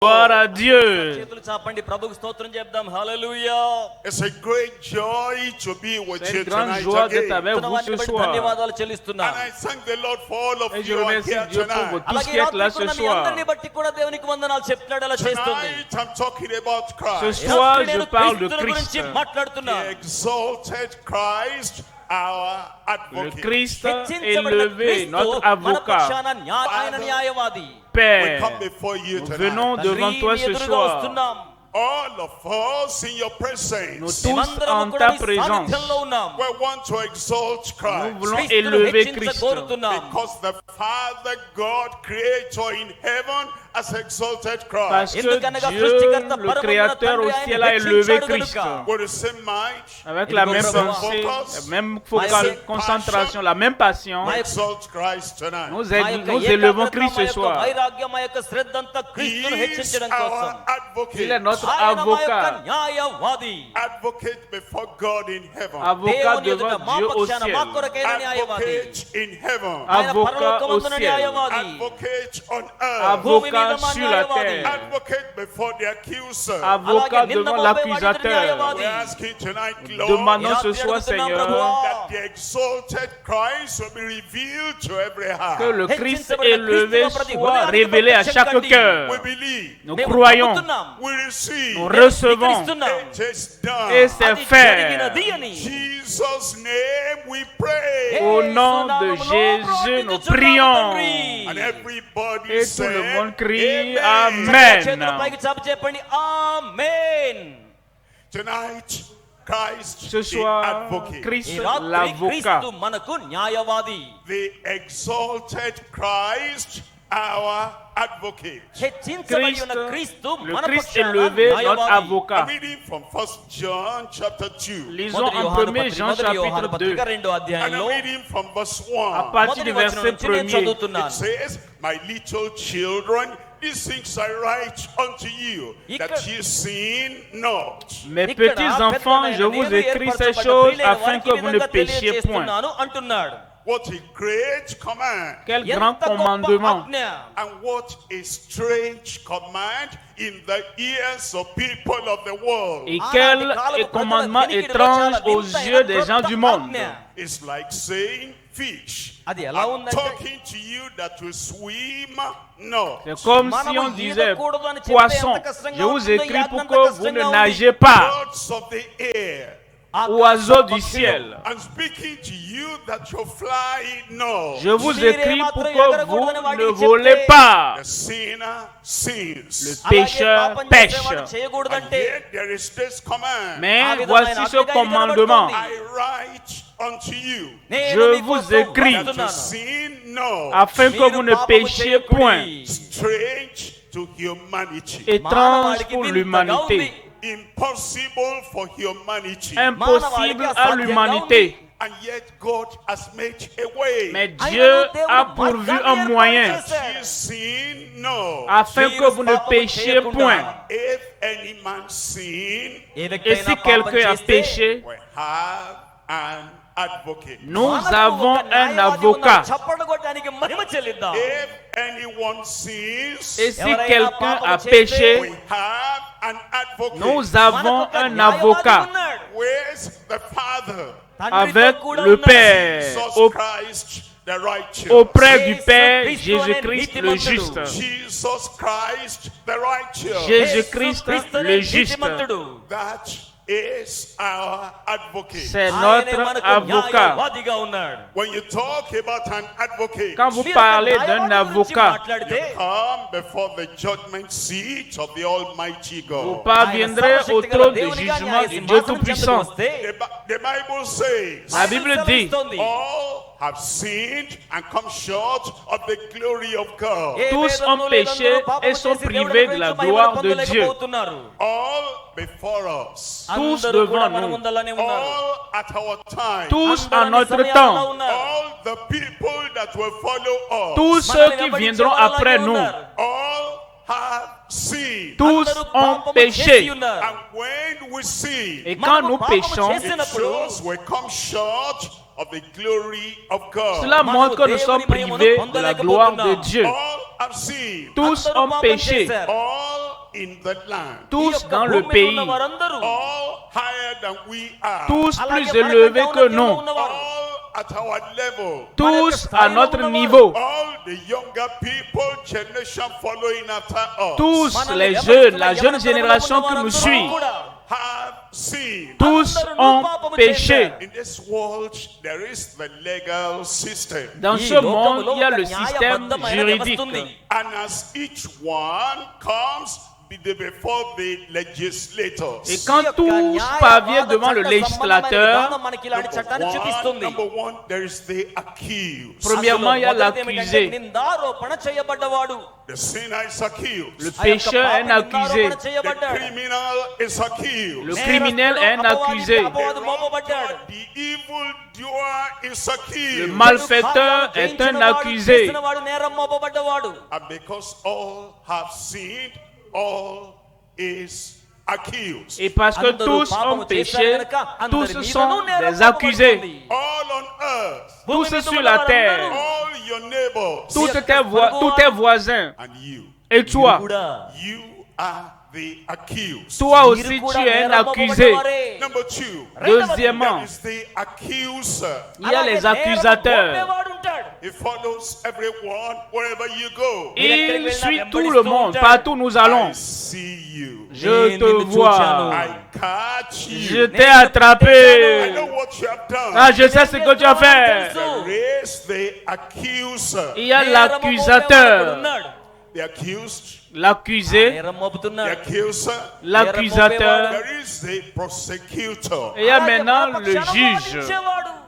Gloire à Dieu. It's a great joy to be with C'est you une grande tonight joie d'être again. avec vous ce soir. And I thank the Lord for all of Et je you who are remercie here Dieu pour vous tonight. tous qui êtes là ce soir. Tonight I'm talking about Ce Christ. soir, je parle de Christ. The exalted Christ, our Le advocate. Christ élevé, notre avocat. We Père, come before you nous tonight. venons devant toi ce soir. All of us in your presence. Nous tous en ta présence. We want to exalt Nous Christ. voulons élever Christ. Because the Father God, Creator in heaven, has exalted Parce Christ. que Dieu, le Créateur au ciel, a élevé Christ. With the same might, Avec la même pensée, la même concentration, la même passion, we exalt Christ tonight. nous élevons Christ ce soir. He is our Il est advocate. notre avocat. Advocate before God in heaven. Avocat devant Dieu au ciel. Advocate in heaven. Avocat au ciel. Advocate on earth. Avocat sur la terre. Advocate before the accuser. Avocat devant l'accusateur. We're asking tonight, Lord, Demandons ce soir, Seigneur, that the exalted Christ will be revealed to every heart. que le Christ élevé soit révélé à chaque cœur. We believe, Nous croyons, we receive, nous recevons, it is done. et c'est fait. In Jesus' name we pray. Au nom de Jésus, nous prions. And everybody Et tout le say, monde crie Amen. Amen. Tonight, Christ Ce the soir, advocate, Christ l'avocat. the exalted Christ, our advocate. Christ, le Christ élevé, notre avocat. I'm reading from 1 John chapter 2. Lisons en 1 Jean chapitre 2, And I'm reading from verse à 1. partir du verset 1er. It says, My little children, these things I write unto you, that ye sin not. Mes petits enfants, je vous écris ces choses afin que vous ne péchiez point. What a great command, Quel grand commandement. and what a strange command in the ears of people of the world. Et quel commandement étrange aux yeux des gens du monde. It's like saying, fish, అది I'm ఎలా ఉందంటే talking to you that will swim not. C'est comme si on disait, poisson, je vous écris pour que vous ne nagez pas. Birds of the air, Oiseaux du ciel, I'm speaking to you that you fly not. je vous écris pour que vous ne volez pas. The sinner sins. Le pécheur pêche. And yet there is this command. Mais voici ce commandement. I write unto you Je vous écris that you sin not. afin que vous ne péchiez point. Strange to humanity. Étrange pour l'humanité. Impossible for humanity. Impossible à l'humanité. And yet God has made a way. Mais Dieu a pourvu un moyen That ye sin not. afin que vous ne péchiez point. If any man sin, Et si quelqu'un a péché, we have an advocate. nous avons un avocat. If anyone sins, Et si quelqu'un a péché, we have an advocate. nous avons un avocat Where's the Father? avec le Père, Jesus Christ, the righteous. auprès du Père Jésus-Christ le juste. Jesus Christ, the righteous. Jésus-Christ le juste. That is our advocate. C'est notre avocat. When you talk about an advocate, Quand vous parlez d'un avocat, you come before the judgment seat of the Almighty vous God. parviendrez au trône de jugement du Dieu Tout-Puissant. The Bible says, La Bible dit, all have sinned and come short of the glory of God. tous ont péché et sont privés de la gloire de Dieu. All before us. Tous devant nous, All at our time. tous en notre temps, All the people that will follow us. tous ceux qui viendront après nous, All have sinned. tous ont péché. And when we sin, Et quand nous péchons, it shows we come short of the glory of God. cela montre que nous sommes privés de la gloire de Dieu. All have sinned. Tous ont péché. All in the land, tous dans le pays, all higher than we are, tous plus élevés que nous, all at our level, tous à notre niveau, all the younger people, generation following after us, tous les jeunes, la jeune génération qui nous suit, have seen. tous ont péché. In this world, there is the legal system. Dans ce monde, il y a le système juridique. And as each one comes before the legislator, Et quand tous parviennent devant le législateur, number one, there is the accused. premièrement, il y a l'accusé. The sinner is accused. Le pécheur est un accusé. The criminal is accused. Le criminel est un accusé. The evildoer is accused. Le malfaiteur est un accusé. And because all have sinned, all is accused. Et parce que tous ont péché, tous sont des accusés. All on earth, Tous sur la terre, all your neighbors, tous tes voisins. and you, Et toi, you are the accused. toi aussi tu es un accusé. Number two, Deuxièmement, there is the accuser. il y a les accusateurs. He follows everyone wherever you go. Il suit tout le monde, partout où nous allons. I see you. Je te vois. I catch Je you. t'ai I attrapé. know what you have done. Ah, je sais ce que tu as fait. There is the accuser. Il y a l'accusateur, The accused, l'accusé, the accuser. l'accusateur. There is the prosecutor. Et il y a maintenant le juge.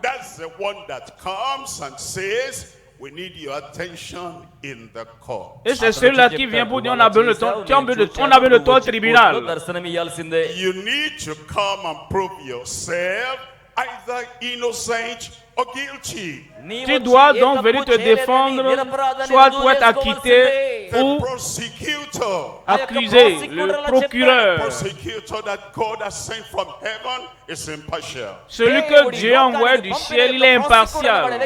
That's the one that comes and says, we need your attention in the court. Et c'est celui-là qui vient pour dire on a besoin de toi, on a besoin de toi au tribunal. You need to come and prove yourself either innocent or guilty. Tu dois donc venir te défendre, soit tu être acquitté The ou prosecutor, accusé, le procureur. prosecutor that God has sent from heaven is impartial. Celui que Dieu a envoyé du ciel, il est impartial. And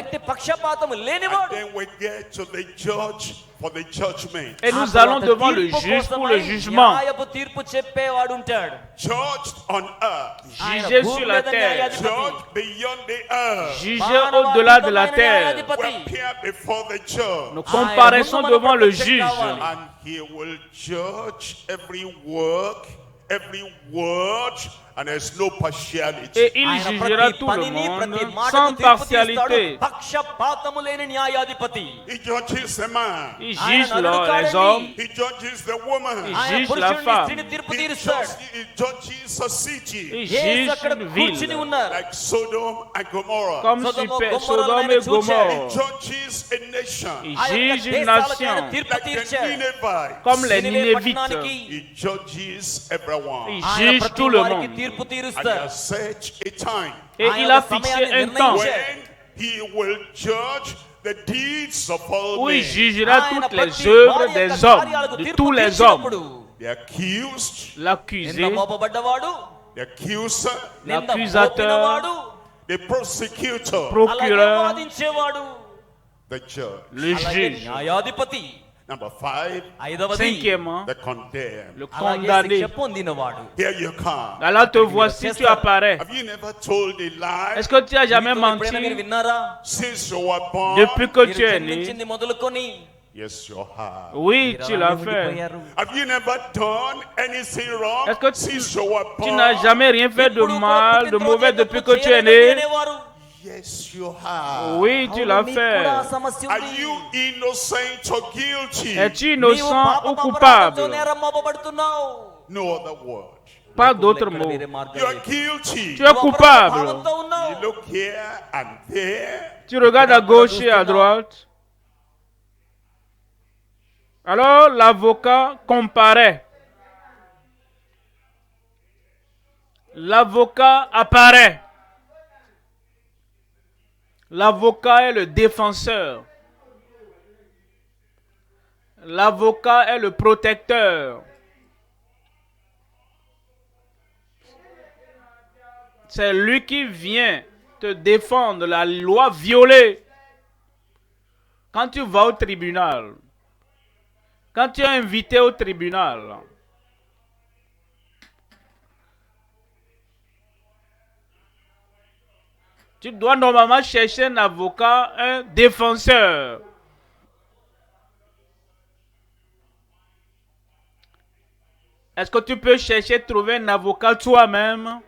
then we get to the judge for the judgment. Et nous allons devant le juge pour le jugement. Judged on earth. Juger sur la terre, Judged beyond the earth. juger au-delà de la terre. We appear before the judge. Nous comparaissons devant le juge. And he will judge every work, every word, and there's no partiality. Et il jugera tout le monde sans partialité. He judges the man. Il juge les hommes, He judges the woman. il juge la femme, He judges a city il juge une ville, like Sodom and Gomorrah. comme Sodome et He Gomorrhe. judges a nation Il juge une nation, like the Ninevites. comme les Ninévites. He judges everyone. Il juge tout le monde. And he has set a time Et il a fixé un temps when he will judge the deeds of all où il men. jugera toutes les œuvres des hommes, de tous les hommes. The accused, L'accusé, the accuser, l'accusateur, the prosecutor, procureur, the judge. le juge. Number 5, Cinquièmement, the condemned. le condamné. Here you come. Alors te voici, tu apparais. Have you never told a lie Est-ce que tu as jamais menti since you were born? depuis que tu es né? Yes, you have. Oui, tu l'as fait. Have you never done anything wrong Est-ce que since you were tu born? n'as jamais rien fait de mal, de mauvais depuis que tu es né? Yes, you have. Oui, tu l'as fait. Are you innocent or guilty? Es-tu innocent ou coupable? No other word. Pas d'autre mot. You are guilty. Tu es coupable. You look here and there. Tu regardes à gauche et à droite. Alors l'avocat comparaît. L'avocat apparaît. L'avocat est le défenseur. L'avocat est le protecteur. C'est lui qui vient te défendre la loi violée. Quand tu vas au tribunal, quand tu es invité au tribunal, Tu dois normalement chercher un avocat, un défenseur. Est-ce que tu peux chercher, trouver un avocat toi-même?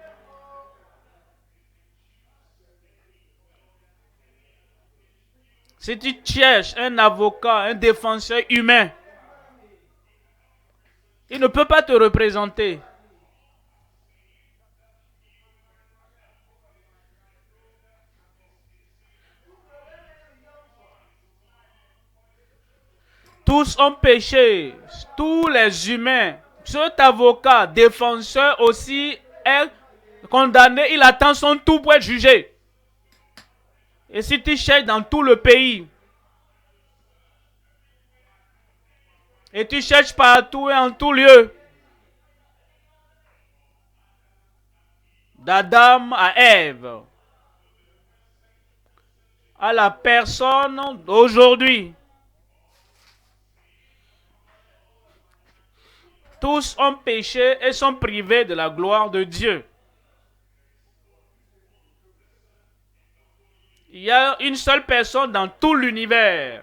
Si tu cherches un avocat, un défenseur humain, il ne peut pas te représenter. Tous ont péché, tous les humains. Cet avocat, défenseur aussi est condamné, il attend son tour pour être jugé. Et si tu cherches dans tout le pays, et tu cherches partout et en tout lieu, d'Adam à Ève, à la personne d'aujourd'hui, tous ont péché et sont privés de la gloire de Dieu. Il y a une seule personne dans tout l'univers.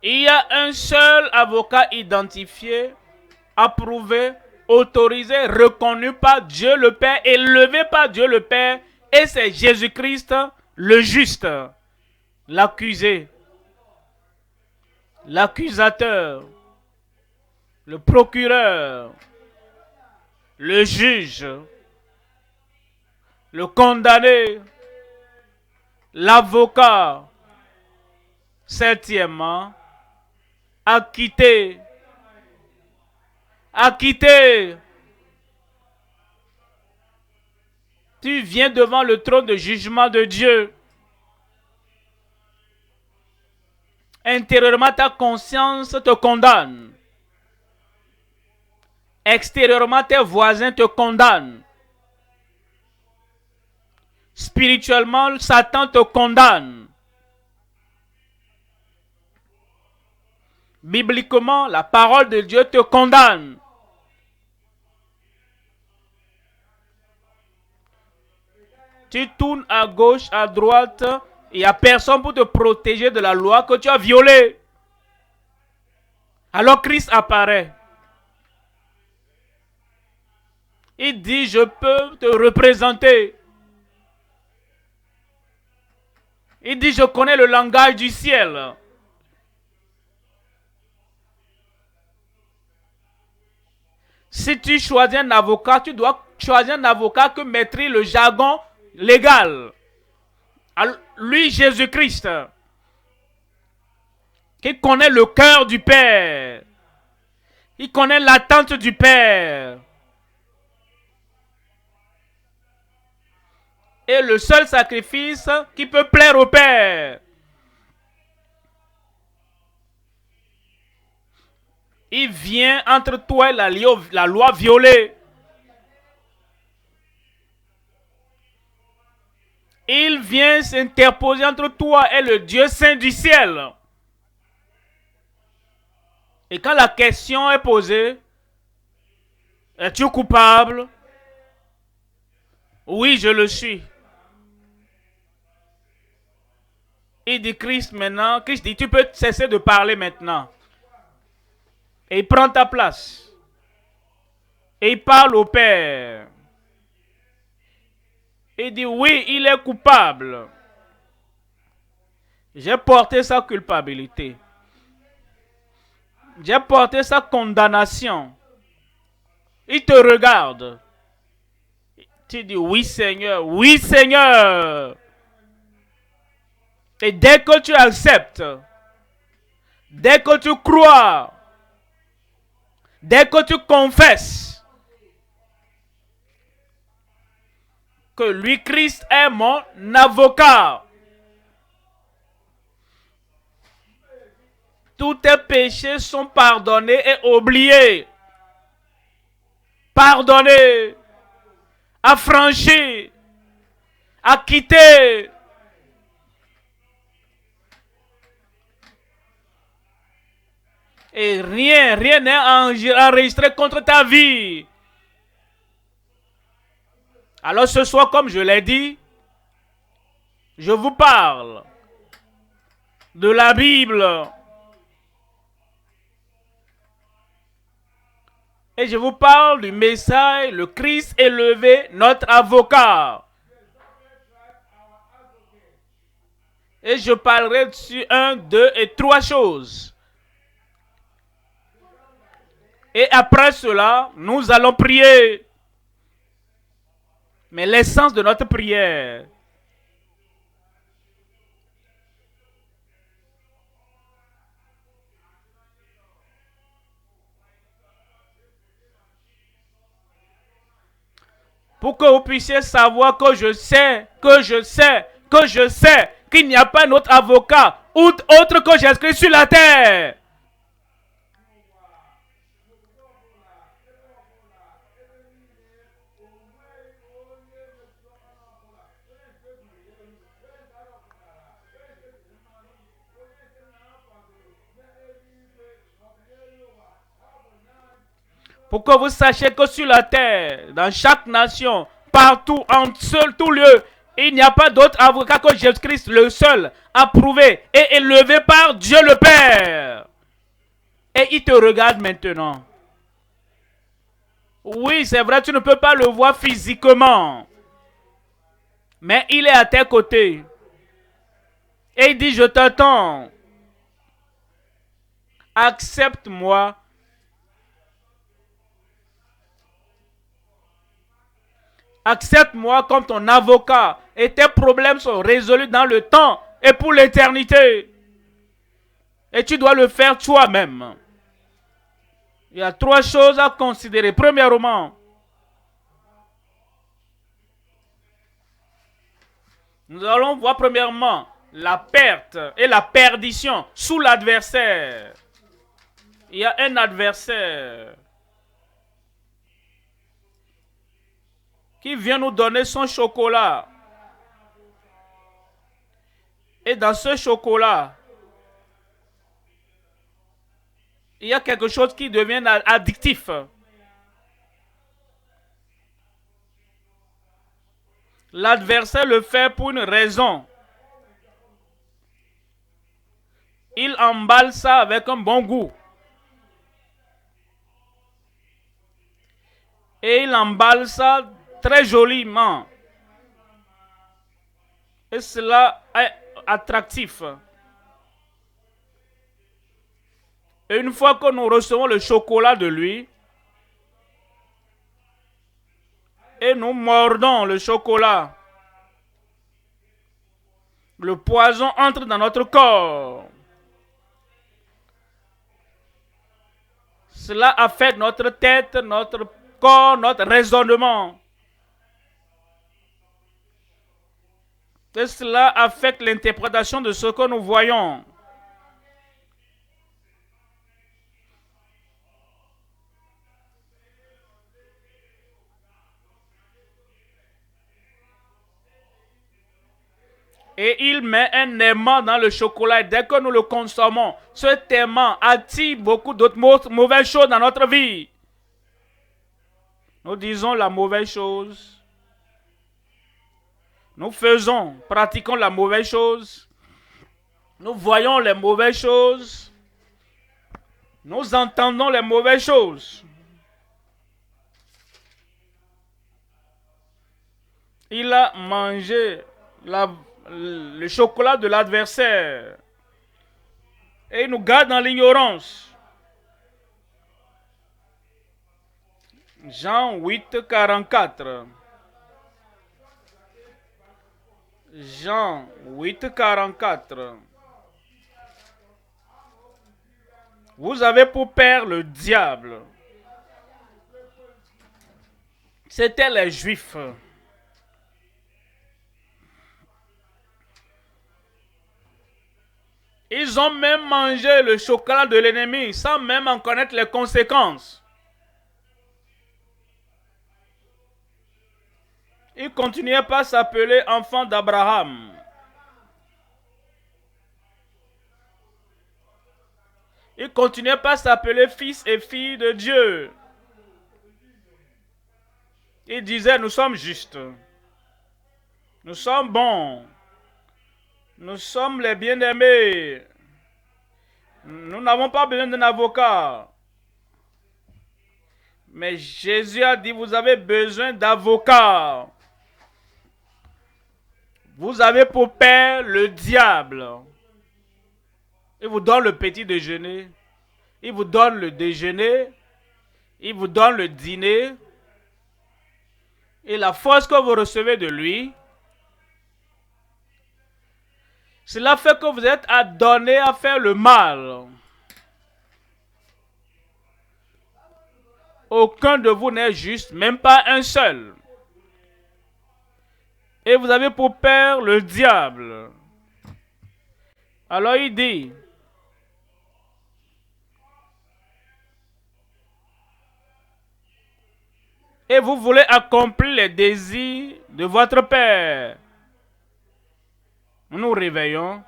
Il y a un seul avocat identifié, approuvé, autorisé, reconnu par Dieu le Père, élevé par Dieu le Père, et c'est Jésus-Christ, le juste, l'accusé, l'accusateur, le procureur, le juge, le condamné, l'avocat. Septièmement, acquitté. Acquitté. Tu viens devant le trône de jugement de Dieu. Intérieurement, ta conscience te condamne. Extérieurement, tes voisins te condamnent. Spirituellement, Satan te condamne. Bibliquement, la parole de Dieu te condamne. Tu tournes à gauche, à droite, il n'y a personne pour te protéger de la loi que tu as violée. Alors Christ apparaît. Il dit, je peux te représenter. Il dit, je connais le langage du ciel. Si tu choisis un avocat, tu dois choisir un avocat qui maîtrise le jargon légal. Alors, lui, Jésus-Christ, qui connaît le cœur du Père. Il connaît l'attente du Père. Et le seul sacrifice qui peut plaire au Père. Il vient entre toi et la loi violée. Il vient s'interposer entre toi et le Dieu saint du ciel. Et quand la question est posée, es-tu coupable? Oui, je le suis. Il dit Christ maintenant, Christ dit, tu peux cesser de parler maintenant. Et il prend ta place. Et il parle au Père. Il dit, oui, il est coupable. J'ai porté sa culpabilité. J'ai porté sa condamnation. Il te regarde. Tu dis, oui Seigneur, oui Seigneur. Et dès que tu acceptes, dès que tu crois, dès que tu confesses que lui, Christ, est mon avocat, tous tes péchés sont pardonnés et oubliés. pardonner, à franchir, à quitter. Et rien n'est enregistré contre ta vie. Alors ce soir, comme je l'ai dit, je vous parle de la Bible. Et je vous parle du message, le Christ élevé, notre avocat. Et je parlerai sur 1, 2 et 3 choses. Et après cela, nous allons prier. Mais l'essence de notre prière, pour que vous puissiez savoir que je sais qu'il n'y a pas un autre avocat autre que Jésus-Christ sur la terre. Pour que vous sachiez que sur la terre, dans chaque nation, partout, en tout lieu, il n'y a pas d'autre avocat que Jésus-Christ, le seul, approuvé et élevé par Dieu le Père. Et il te regarde maintenant. Oui, c'est vrai, tu ne peux pas le voir physiquement. Mais il est à tes côtés. Et il dit, je t'attends. Accepte-moi. Accepte-moi comme ton avocat et tes problèmes sont résolus dans le temps et pour l'éternité. Et tu dois le faire toi-même. Il y a 3 choses à considérer. Premièrement, nous allons voir premièrement la perte et la perdition sous l'adversaire. Il y a un adversaire qui vient nous donner son chocolat. Et dans ce chocolat, il y a quelque chose qui devient addictif. L'adversaire le fait pour une raison. Il emballe ça avec un bon goût. Et il emballe ça très joliment. Et cela est attractif. Et une fois que nous recevons le chocolat de lui, et nous mordons le chocolat, le poison entre dans notre corps. Cela affecte notre tête, notre corps, notre raisonnement. Et cela affecte l'interprétation de ce que nous voyons. Et il met un aimant dans le chocolat. Et dès que nous le consommons, cet aimant attire beaucoup d'autres mauvaises choses dans notre vie. Nous disons la mauvaise chose. Nous faisons, pratiquons la mauvaise chose. Nous voyons les mauvaises choses. Nous entendons les mauvaises choses. Il a mangé le chocolat de l'adversaire. Et il nous garde dans l'ignorance. Jean 8, 44. Jean 8, 44. Vous avez pour père le diable. C'étaient les Juifs. Ils ont même mangé le chocolat de l'ennemi sans même en connaître les conséquences. Il continuait pas à s'appeler enfant d'Abraham. Il continuait pas à s'appeler fils et fille de Dieu. Il disait, nous sommes justes. Nous sommes bons. Nous sommes les bien-aimés. Nous n'avons pas besoin d'un avocat. Mais Jésus a dit, vous avez besoin d'avocat. Vous avez pour père le diable. Il vous donne le petit déjeuner. Il vous donne le déjeuner. Il vous donne le dîner. Et la force que vous recevez de lui, cela fait que vous êtes adonné à faire le mal. Aucun de vous n'est juste, même pas un seul. Et vous avez pour père le diable. Alors il dit, et vous voulez accomplir les désirs de votre père. Nous nous réveillons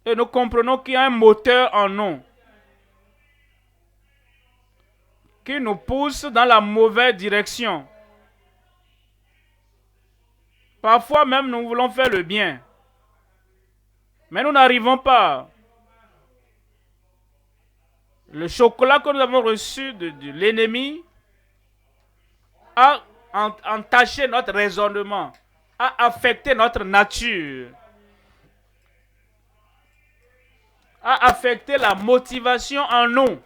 et nous comprenons qu'il y a un moteur en nous qui nous pousse dans la mauvaise direction. Parfois même nous voulons faire le bien, mais nous n'arrivons pas. Le chocolat que nous avons reçu de l'ennemi a entaché notre raisonnement, a affecté notre nature, a affecté la motivation en nous.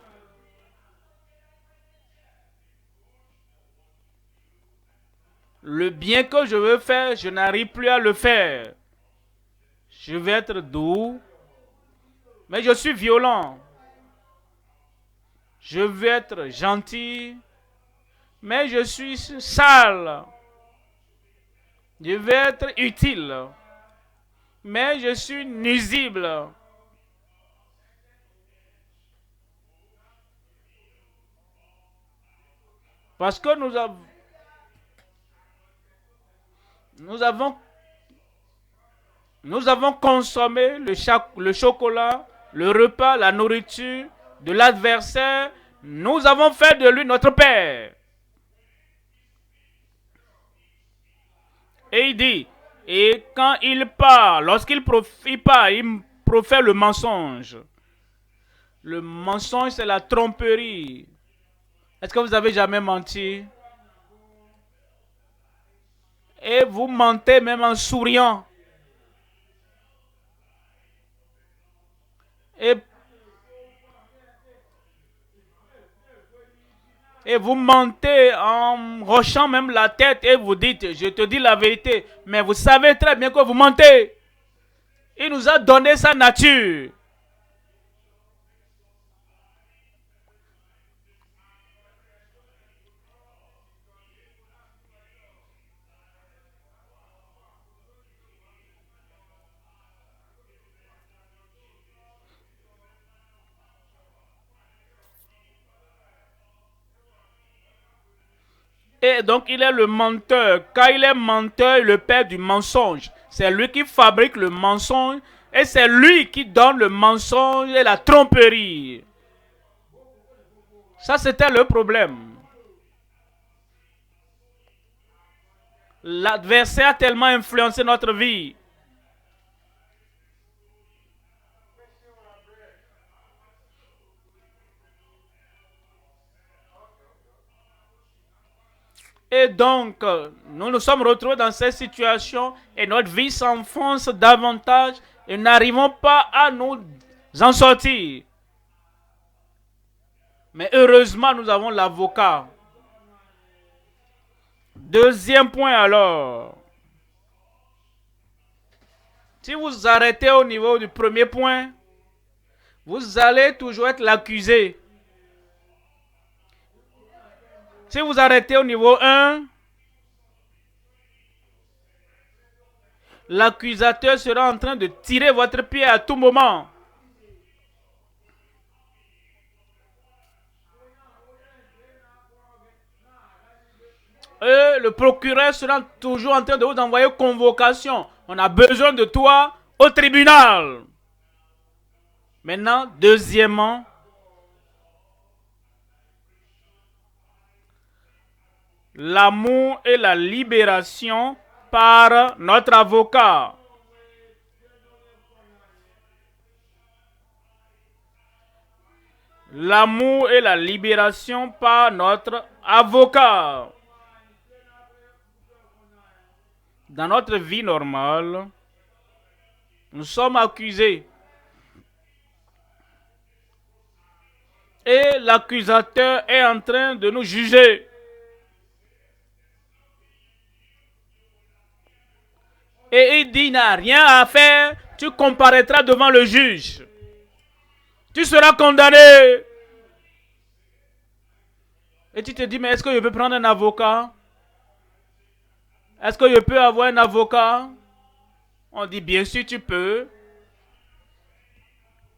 Le bien que je veux faire, je n'arrive plus à le faire. Je vais être doux, mais je suis violent. Je veux être gentil, mais je suis sale. Je veux être utile, mais je suis nuisible. Parce que nous avons consommé le chocolat, le repas, la nourriture de l'adversaire. Nous avons fait de lui notre père. Et il dit, et quand il parle, lorsqu'il parle, il profère le mensonge. Le mensonge, c'est la tromperie. Est-ce que vous avez jamais menti? Et vous mentez même en souriant. Et vous mentez en hochant même la tête et vous dites, je te dis la vérité, mais vous savez très bien que vous mentez. Il nous a donné sa nature. Et donc il est le menteur. Quand il est menteur, le père du mensonge. C'est lui qui fabrique le mensonge et c'est lui qui donne le mensonge et la tromperie. Ça, c'était le problème. L'adversaire a tellement influencé notre vie. Et donc, nous nous sommes retrouvés dans cette situation et notre vie s'enfonce davantage et nous n'arrivons pas à nous en sortir. Mais heureusement, nous avons l'avocat. Deuxième point alors. Si vous arrêtez au niveau du premier point, vous allez toujours être l'accusé. Si vous arrêtez au niveau 1, l'accusateur sera en train de tirer votre pied à tout moment. Et le procureur sera toujours en train de vous envoyer convocation. On a besoin de toi au tribunal. Maintenant, deuxièmement, l'amour et la libération par notre avocat. L'amour et la libération par notre avocat. Dans notre vie normale, nous sommes accusés. Et l'accusateur est en train de nous juger. Et il dit, il n'a rien à faire, tu comparaîtras devant le juge. Tu seras condamné. Et tu te dis, mais est-ce que je peux prendre un avocat? Est-ce que je peux avoir un avocat? On dit, bien sûr, tu peux.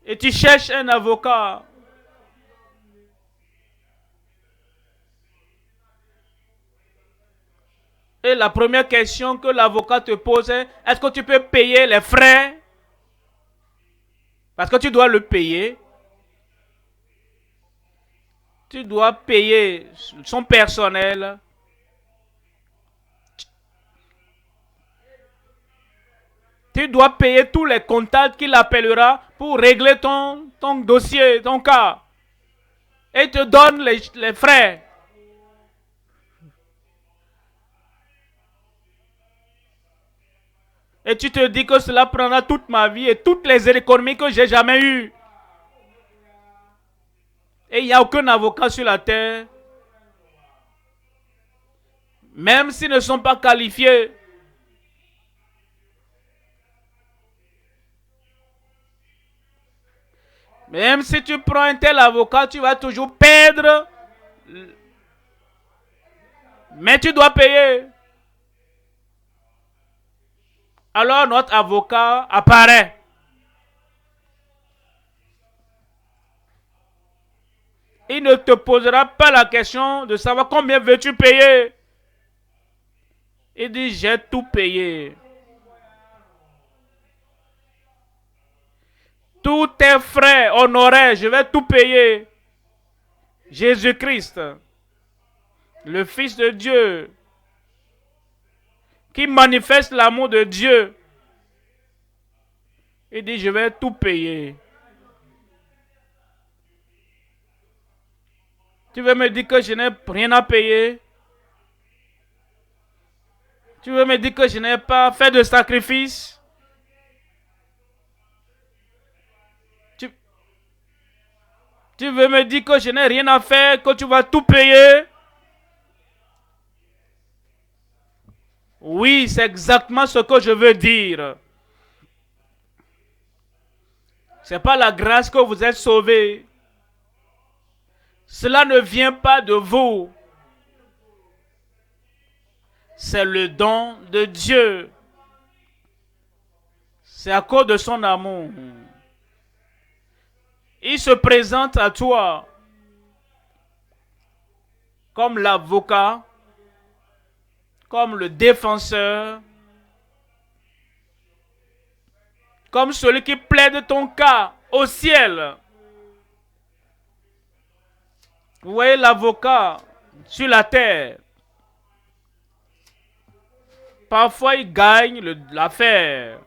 Et tu cherches un avocat. Et la première question que l'avocat te pose est, est-ce que tu peux payer les frais? Parce que tu dois le payer. Tu dois payer son personnel. Tu dois payer tous les comptables qu'il appellera pour régler ton dossier, ton cas. Et il te donne les frais. Et tu te dis que cela prendra toute ma vie et toutes les économies que j'ai jamais eues. Et il n'y a aucun avocat sur la terre, même s'ils ne sont pas qualifiés. Même si tu prends un tel avocat, tu vas toujours perdre. Mais tu dois payer. Alors notre avocat apparaît. Il ne te posera pas la question de savoir combien veux-tu payer. Il dit, j'ai tout payé. Tous tes frais honoraires, je vais tout payer. Jésus-Christ, le Fils de Dieu, qui manifeste l'amour de Dieu. Il dit, je vais tout payer. Tu veux me dire que je n'ai rien à payer? Tu veux me dire que je n'ai pas fait de sacrifice? Tu veux me dire que je n'ai rien à faire, que tu vas tout payer? Oui, c'est exactement ce que je veux dire. C'est pas la grâce que vous êtes sauvés. Cela ne vient pas de vous. C'est le don de Dieu. C'est à cause de son amour. Il se présente à toi comme l'avocat, comme le défenseur, comme celui qui plaide ton cas au ciel. Vous voyez l'avocat sur la terre. Parfois, il gagne l'affaire.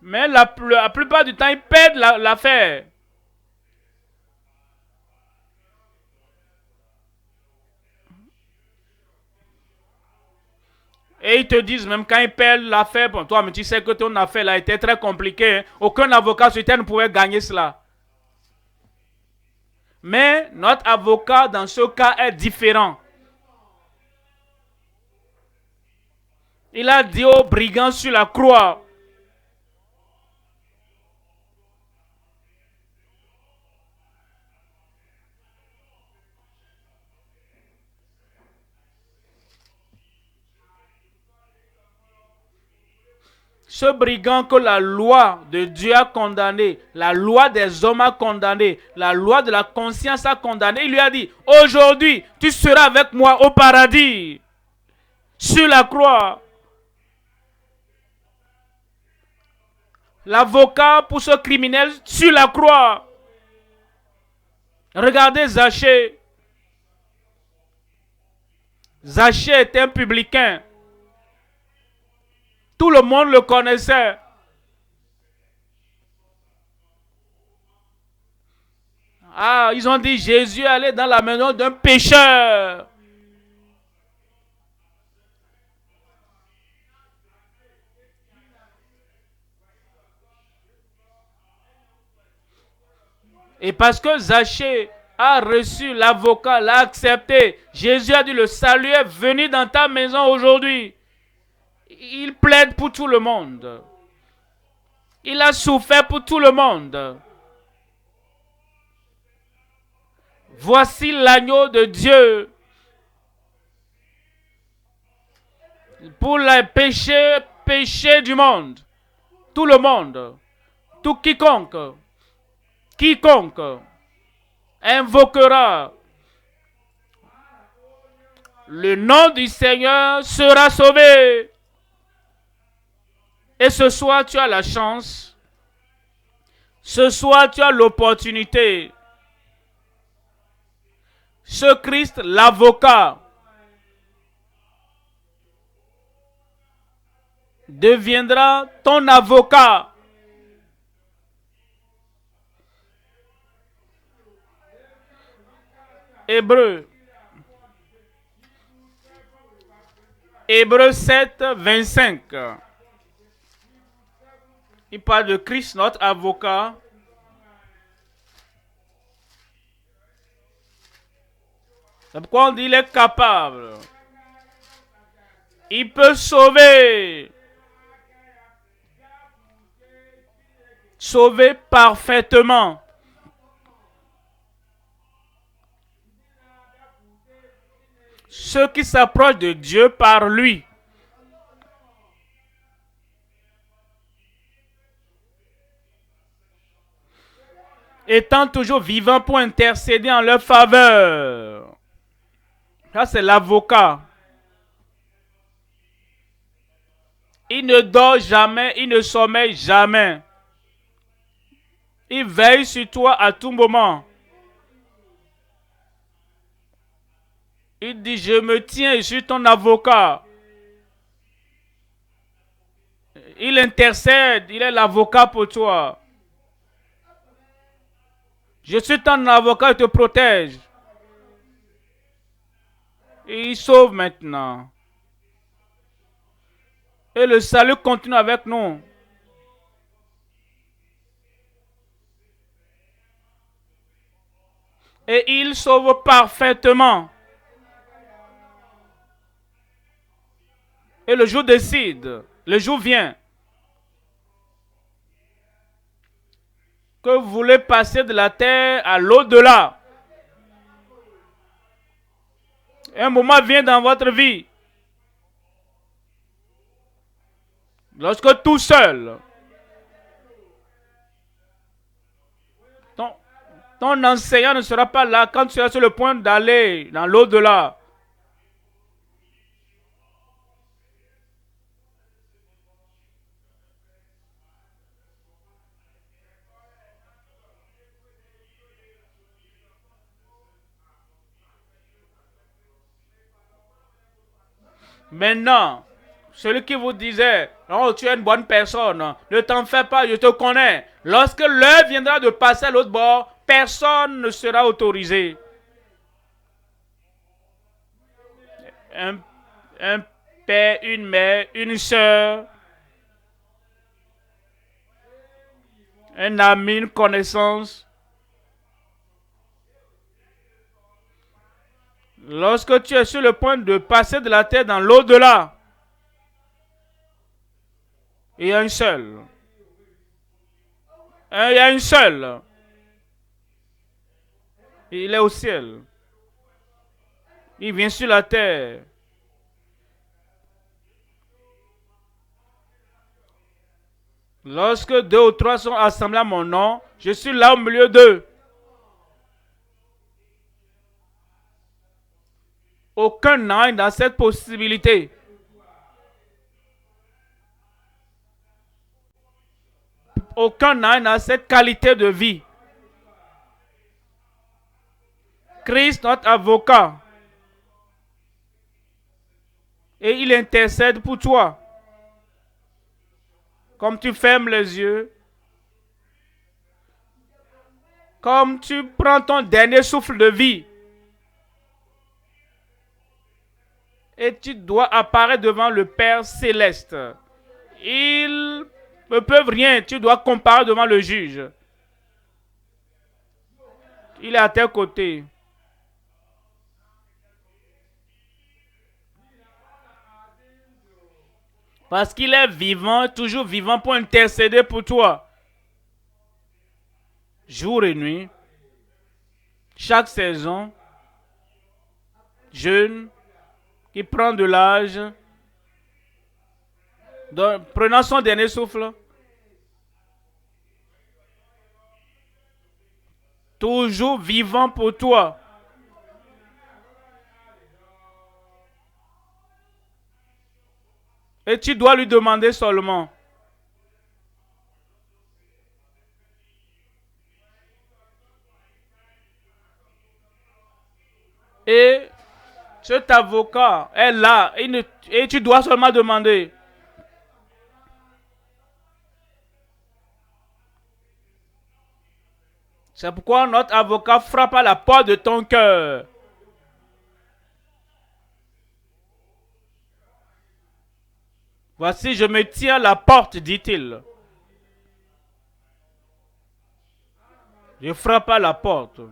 Mais la plupart du temps, il perd l'affaire. Et ils te disent, même quand ils perdent l'affaire pour toi, mais tu sais que ton affaire a été très compliquée. Hein. Aucun avocat sur terre ne pouvait gagner cela. Mais notre avocat, dans ce cas, est différent. Il a dit aux brigands sur la croix, Ce brigand que la loi de Dieu a condamné, la loi des hommes a condamné, la loi de la conscience a condamné, il lui a dit, aujourd'hui, tu seras avec moi au paradis, sur la croix. L'avocat pour ce criminel sur la croix. Regardez Zachée. Zachée était un publicain. Tout le monde le connaissait. Ah, ils ont dit Jésus allait dans la maison d'un pécheur. Et parce que Zachée a reçu l'avocat, l'a accepté, Jésus a dit le salut est venu dans ta maison aujourd'hui. Il plaide pour tout le monde. Il a souffert pour tout le monde. Voici l'agneau de Dieu. Pour les péchés du monde. Tout le monde. Tout quiconque invoquera le nom du Seigneur sera sauvé. Et ce soir, tu as la chance. Ce soir, tu as l'opportunité. Ce Christ, l'avocat, deviendra ton avocat. Hébreux 7, 25. Il parle de Christ, notre avocat. C'est pourquoi on dit qu'il est capable. Il peut sauver. Sauver parfaitement. Ceux qui s'approchent de Dieu par lui. Étant toujours vivants pour intercéder en leur faveur. Ça, c'est l'avocat. Il ne dort jamais, il ne sommeille jamais. Il veille sur toi à tout moment. Il dit, je me tiens, je suis ton avocat. Il intercède, il est l'avocat pour toi. Je suis ton avocat, il te protège. Et il sauve maintenant. Et le salut continue avec nous. Et il sauve parfaitement. Et le jour décide, le jour vient, que vous voulez passer de la terre à l'au-delà. Un moment vient dans votre vie, lorsque tout seul, ton enseignant ne sera pas là quand tu seras sur le point d'aller dans l'au-delà. Maintenant, celui qui vous disait, oh, tu es une bonne personne, ne t'en fais pas, je te connais. Lorsque l'heure viendra de passer à l'autre bord, personne ne sera autorisé. Un père, une mère, une soeur, un ami, une connaissance. Lorsque tu es sur le point de passer de la terre dans l'au-delà, il y a un seul. Il y a une seule. Il est au ciel. Il vient sur la terre. Lorsque 2 ou 3 sont assemblés à mon nom, je suis là au milieu d'eux. Aucun n'a dans cette possibilité. Aucun n'a cette qualité de vie. Christ, notre avocat, et il intercède pour toi. Comme tu fermes les yeux, comme tu prends ton dernier souffle de vie, et tu dois apparaître devant le Père céleste. Ils ne peuvent rien, tu dois comparer devant le juge. Il est à tes côtés. Parce qu'il est vivant, toujours vivant pour intercéder pour toi. Jour et nuit, chaque saison, jeune, qui prend de l'âge, prenant son dernier souffle, toujours vivant pour toi. Et tu dois lui demander seulement. Et cet avocat est là. Et tu dois seulement demander. C'est pourquoi notre avocat frappe à la porte de ton cœur. Voici, je me tiens à la porte, dit-il. Je frappe à la porte.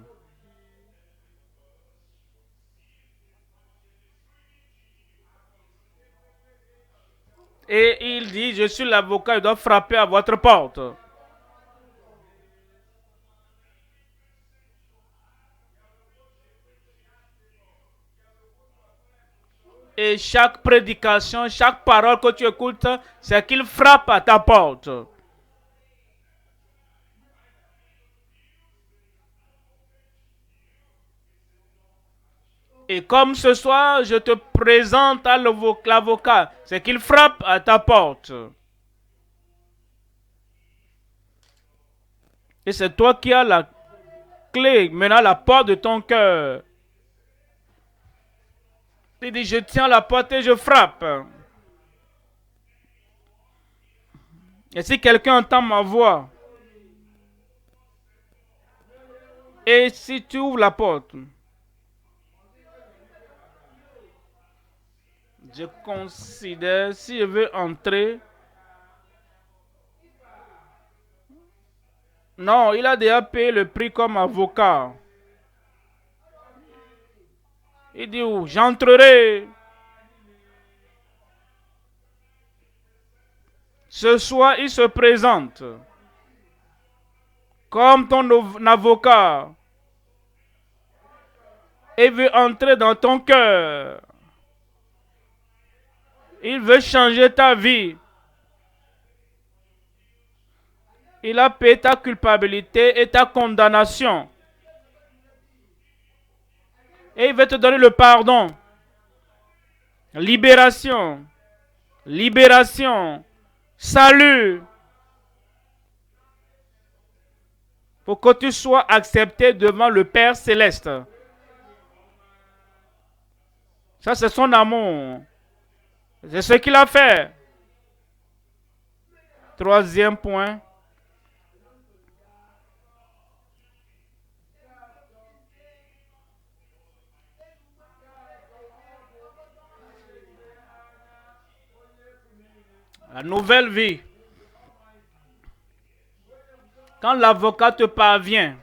Et il dit, je suis l'avocat, il doit frapper à votre porte. Et chaque prédication, chaque parole que tu écoutes, c'est qu'il frappe à ta porte. Et comme ce soir, je te présente à l'avocat, c'est qu'il frappe à ta porte. Et c'est toi qui as la clé, maintenant la porte de ton cœur. Tu dis, je tiens la porte et je frappe. Et si quelqu'un entend ma voix, et si tu ouvres la porte, je considère, si je veux entrer, non, il a déjà payé le prix comme avocat. Il dit, où j'entrerai. Ce soir, il se présente comme ton avocat et veut entrer dans ton cœur. Il veut changer ta vie. Il a payé ta culpabilité et ta condamnation. Et il veut te donner le pardon. Libération. Libération. Salut. Pour que tu sois accepté devant le Père céleste. Ça, c'est son amour. C'est ce qu'il a fait. Troisième point. La nouvelle vie. Quand l'avocat te parvient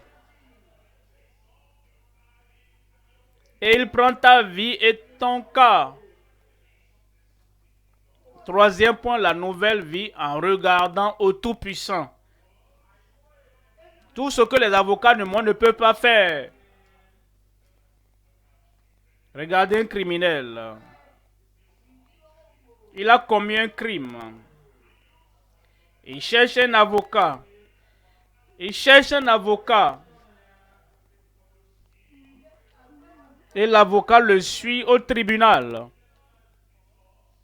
et il prend ta vie et ton cas. Troisième point, la nouvelle vie en regardant au Tout-Puissant. Tout ce que les avocats du monde ne peuvent pas faire. Regardez un criminel. Il a commis un crime. Il cherche un avocat. Il cherche un avocat. Et l'avocat le suit au tribunal.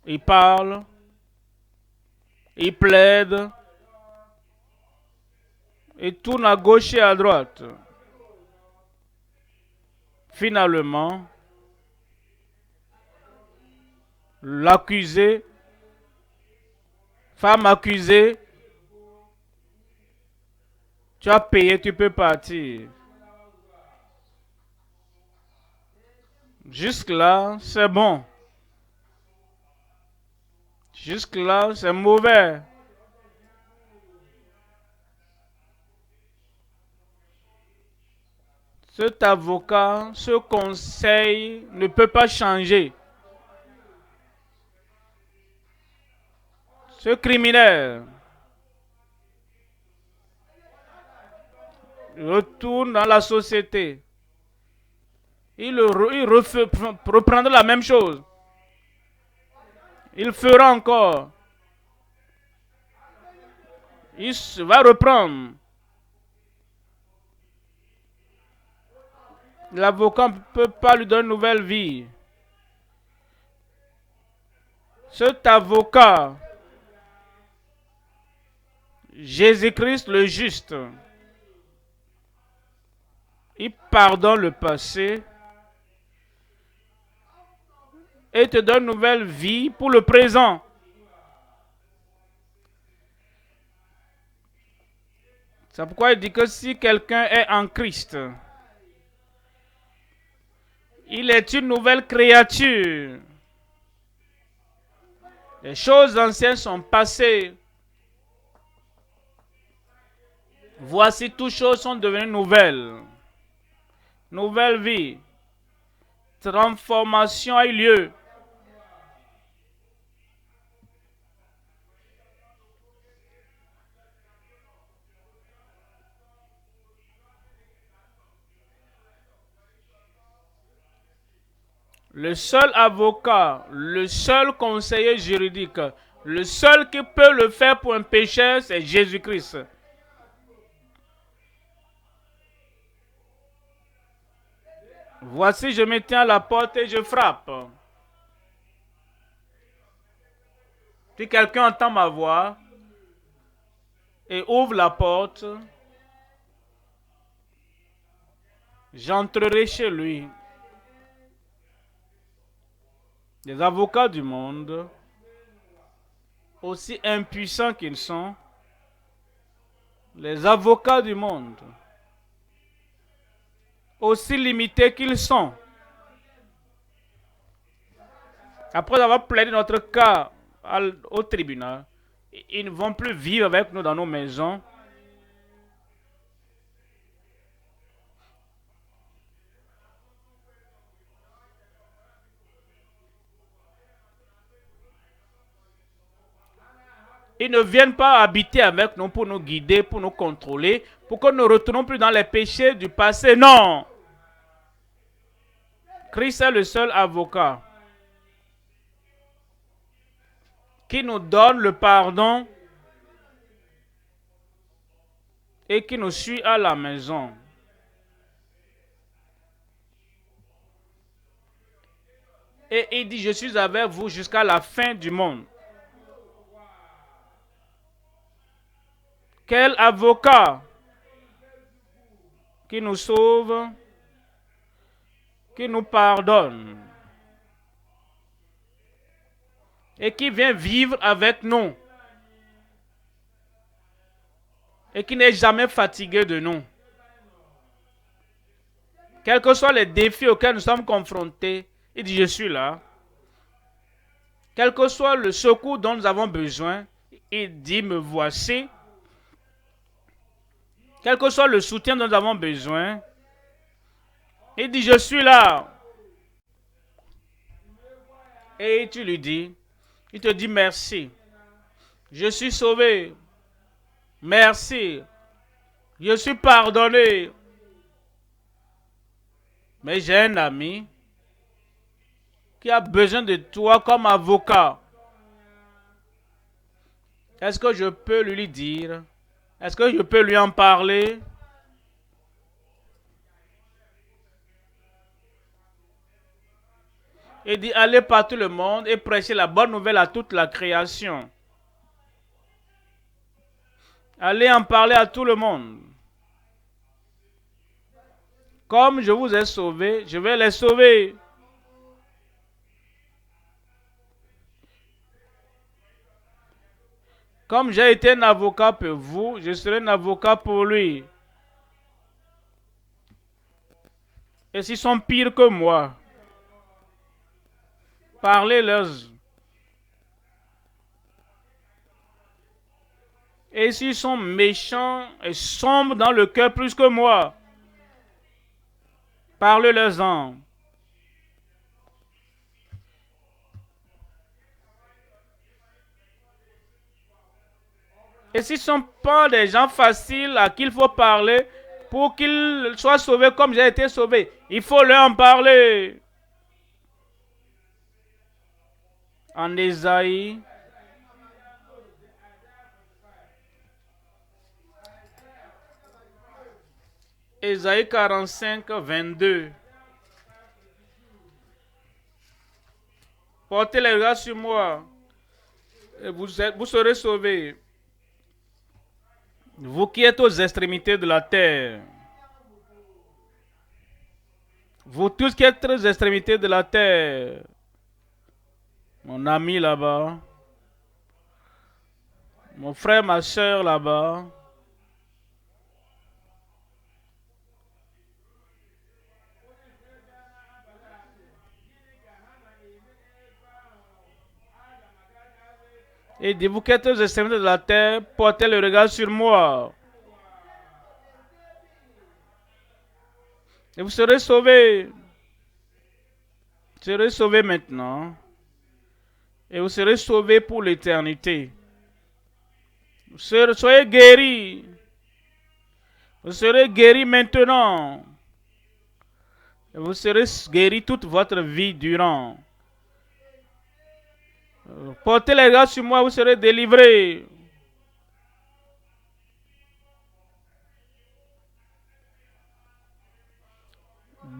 Il parle. Il plaide. Il tourne à gauche et à droite. Finalement, l'accusé, femme accusée, tu as payé, tu peux partir. Jusque-là, c'est bon. Jusque-là, c'est mauvais. Cet avocat, ce conseil ne peut pas changer. Ce criminel retourne dans la société. Il reprendra la même chose. Il fera encore. Il va reprendre. L'avocat ne peut pas lui donner une nouvelle vie. Cet avocat, Jésus-Christ le juste, il pardonne le passé et te donne une nouvelle vie pour le présent. C'est pourquoi il dit que si quelqu'un est en Christ, il est une nouvelle créature. Les choses anciennes sont passées. Voici, toutes choses sont devenues nouvelles. Nouvelle vie. Transformation a eu lieu. Le seul avocat, le seul conseiller juridique, le seul qui peut le faire pour un pécheur, c'est Jésus-Christ. Voici, je me tiens à la porte et je frappe. Si quelqu'un entend ma voix et ouvre la porte, j'entrerai chez lui. Les avocats du monde, aussi impuissants qu'ils sont, les avocats du monde, aussi limités qu'ils sont, après avoir plaidé notre cas au tribunal, ils ne vont plus vivre avec nous dans nos maisons. Ils ne viennent pas habiter avec nous pour nous guider, pour nous contrôler, pour que nous ne retournons plus dans les péchés du passé. Non! Christ est le seul avocat qui nous donne le pardon et qui nous suit à la maison. Et il dit, je suis avec vous jusqu'à la fin du monde. Quel avocat qui nous sauve, qui nous pardonne et qui vient vivre avec nous et qui n'est jamais fatigué de nous. Quels que soient les défis auxquels nous sommes confrontés, il dit, je suis là. Quel que soit le secours dont nous avons besoin, il dit, me voici. Quel que soit le soutien dont nous avons besoin, il dit, je suis là. Et tu lui dis, il te dit merci. Je suis sauvé. Merci. Je suis pardonné. Mais j'ai un ami qui a besoin de toi comme avocat. Est-ce que je peux lui dire? Est-ce que je peux lui en parler? Il dit, allez par tout le monde et prêchez la bonne nouvelle à toute la création. Allez en parler à tout le monde. Comme je vous ai sauvés, je vais les sauver. Comme j'ai été un avocat pour vous, je serai un avocat pour lui. Et s'ils sont pires que moi, parlez-leur. Et s'ils sont méchants et sombres dans le cœur plus que moi, parlez-leur-en. Et s'ils ne sont pas des gens faciles à qui il faut parler pour qu'ils soient sauvés comme j'ai été sauvé, il faut leur en parler. En Ésaïe, Ésaïe 45, 22. Portez les regards sur moi et vous serez sauvés. Vous qui êtes aux extrémités de la terre. Vous tous qui êtes aux extrémités de la terre. Mon ami là-bas. Mon frère, ma soeur là-bas. Et dit, vous qui êtes aux extrémités de la terre, portez le regard sur moi. Et vous serez sauvés. Vous serez sauvés maintenant. Et vous serez sauvés pour l'éternité. Soyez guéris. Vous serez guéris maintenant. Et vous serez guéris toute votre vie durant. Portez les regards sur moi, vous serez délivrés.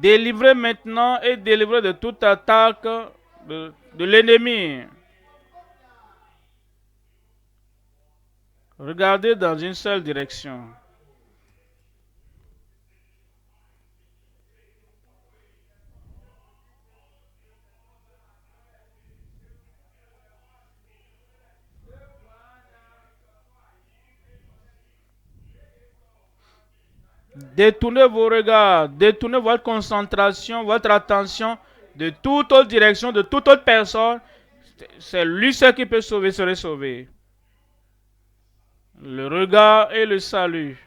Délivrez maintenant et délivrez de toute attaque de l'ennemi. Regardez dans une seule direction. Détournez vos regards, détournez votre concentration, votre attention de toute autre direction, de toute autre personne. C'est lui seul qui peut sauver, serait sauvé. Le regard et le salut.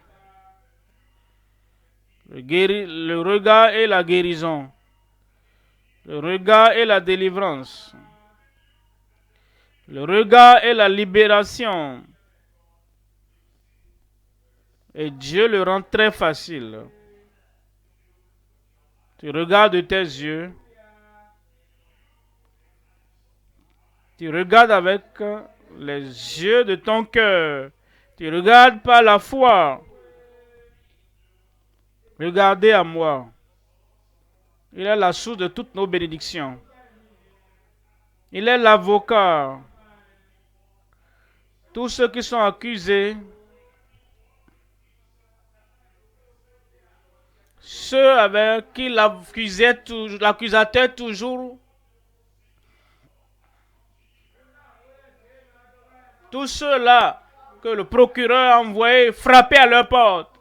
Le regard et la guérison. Le regard et la délivrance. Le regard et la libération. Et Dieu le rend très facile. Tu regardes de tes yeux. Tu regardes avec les yeux de ton cœur. Tu regardes par la foi. Regardez à moi. Il est la source de toutes nos bénédictions. Il est l'avocat. Tous ceux qui sont accusés, ceux avec qui l'accusateur toujours, tous ceux-là que le procureur a envoyé frapper à leur porte.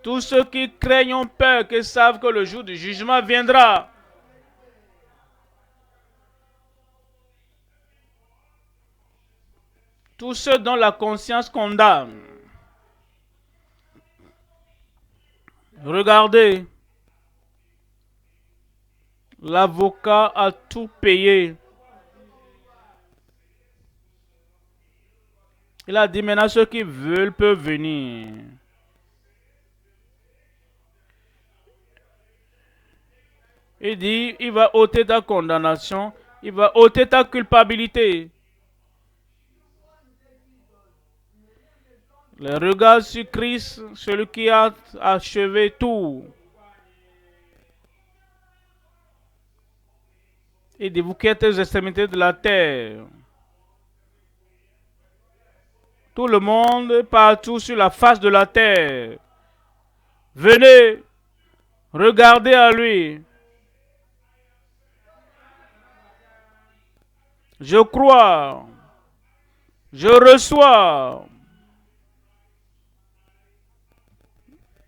Tous ceux qui craignent ont peur, qui savent que le jour du jugement viendra. Tous ceux dont la conscience condamne. Regardez. L'avocat a tout payé. Il a dit maintenant ceux qui veulent peuvent venir. Il dit, il va ôter ta condamnation, il va ôter ta culpabilité. Le regard sur Christ, celui qui a achevé tout. Il dit, vous qui êtes aux extrémités de la terre. Tout le monde, partout sur la face de la terre. Venez, regardez à lui. Je crois. Je reçois.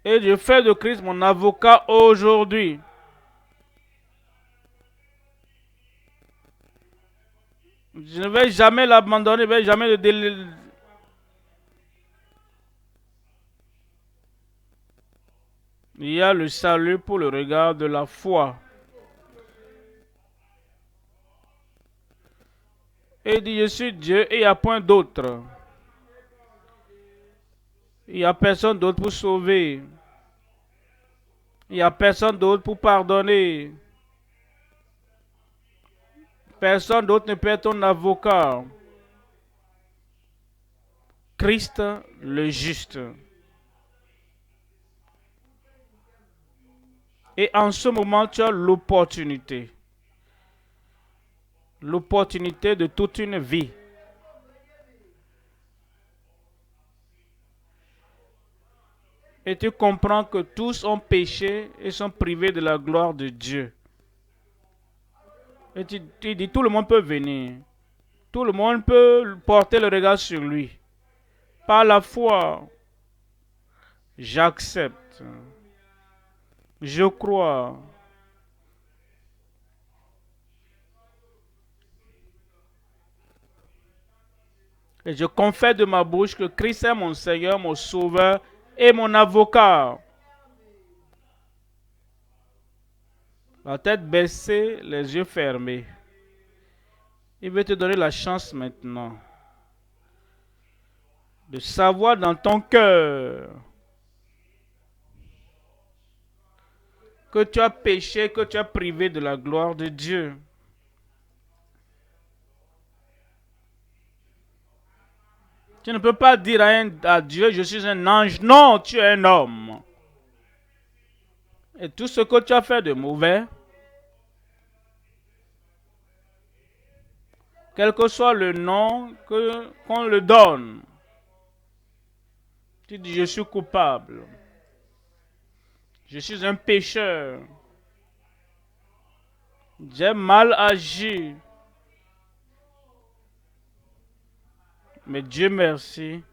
Et je fais de Christ mon avocat aujourd'hui. Je ne vais jamais l'abandonner, je ne vais jamais le délaisser. Il y a le salut pour le regard de la foi. Et il dit, je suis Dieu et il n'y a point d'autre. Il n'y a personne d'autre pour sauver. Il n'y a personne d'autre pour pardonner. Personne d'autre ne peut être ton avocat. Christ le juste. Et en ce moment, tu as l'opportunité. L'opportunité de toute une vie. Et tu comprends que tous ont péché et sont privés de la gloire de Dieu. Et tu dis, tout le monde peut venir. Tout le monde peut porter le regard sur lui. Par la foi, j'accepte. Je crois. Et je confesse de ma bouche que Christ est mon Seigneur, mon Sauveur et mon avocat. La tête baissée, les yeux fermés. Il veut te donner la chance maintenant de savoir dans ton cœur que tu as péché, que tu as privé de la gloire de Dieu. Tu ne peux pas dire à Dieu, je suis un ange. Non, tu es un homme. Et tout ce que tu as fait de mauvais, quel que soit le nom qu'on le donne, tu dis, je suis coupable. Je suis un pécheur. J'ai mal agi. Mais Dieu merci,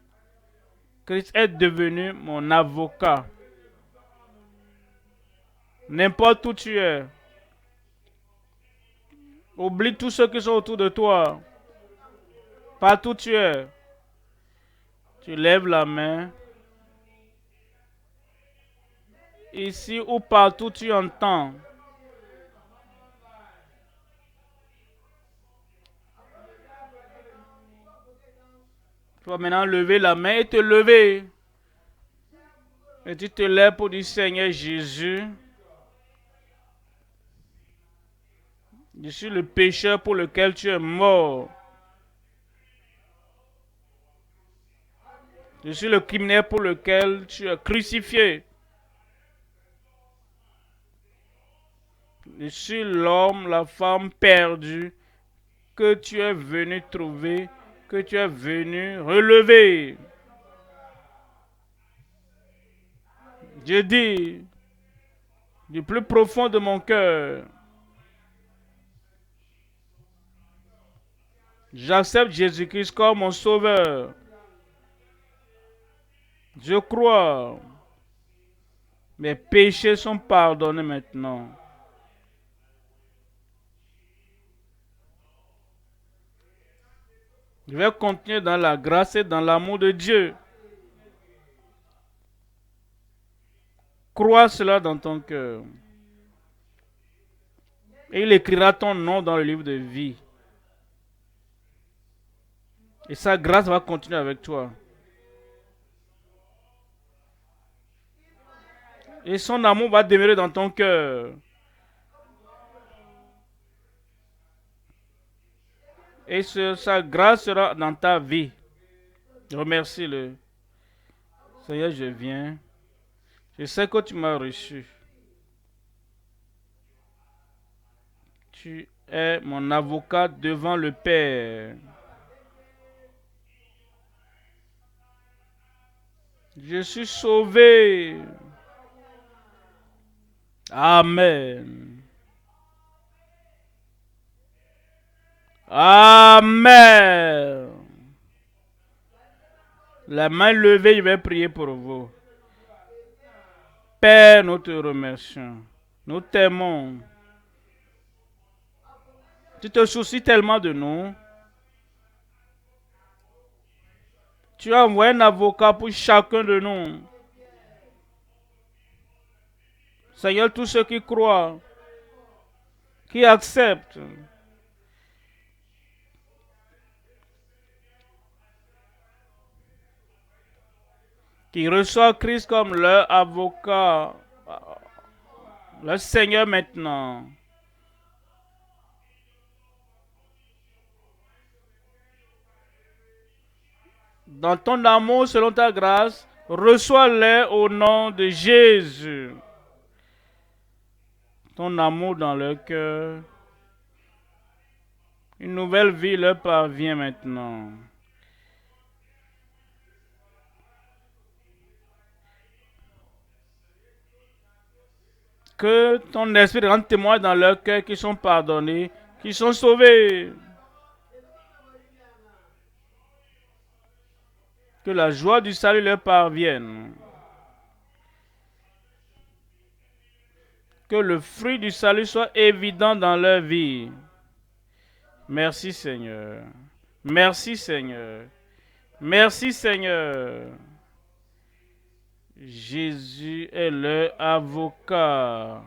Christ est devenu mon avocat. N'importe où tu es, oublie tous ceux qui sont autour de toi. Partout où tu es, tu lèves la main. Ici ou partout tu entends. Tu vas maintenant lever la main et te lever. Et tu te lèves pour dire, Seigneur Jésus, je suis le pécheur pour lequel tu es mort. Je suis le criminel pour lequel tu es crucifié. Je suis l'homme, la femme perdue que tu es venu trouver, que tu es venu relever. Je dis, du plus profond de mon cœur, j'accepte Jésus-Christ comme mon sauveur. Je crois. Mes péchés sont pardonnés maintenant. Je vais continuer dans la grâce et dans l'amour de Dieu. Crois cela dans ton cœur. Et il écrira ton nom dans le livre de vie. Et sa grâce va continuer avec toi. Et son amour va demeurer dans ton cœur. Et sa grâce sera dans ta vie. Remercie-le. Seigneur, je viens. Je sais que tu m'as reçu. Tu es mon avocat devant le Père. Je suis sauvé. Amen. Amen. La main levée, je vais prier pour vous. Père, nous te remercions. Nous t'aimons. Tu te soucies tellement de nous. Tu as envoyé un avocat pour chacun de nous. Seigneur, tous ceux qui croient, qui acceptent, qui reçoivent Christ comme leur avocat, leur Seigneur maintenant. Dans ton amour, selon ta grâce, reçois-les au nom de Jésus. Ton amour dans leur cœur. Une nouvelle vie leur parvient maintenant. Que ton esprit rende témoin dans leur cœur qu'ils sont pardonnés, qu'ils sont sauvés. Que la joie du salut leur parvienne. Que le fruit du salut soit évident dans leur vie. Merci Seigneur. Merci Seigneur. Merci Seigneur. Jésus est leur avocat.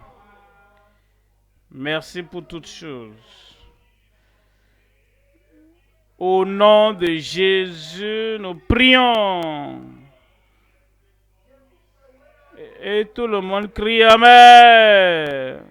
Merci pour toutes choses. Au nom de Jésus, nous prions. Et tout le monde crie Amen.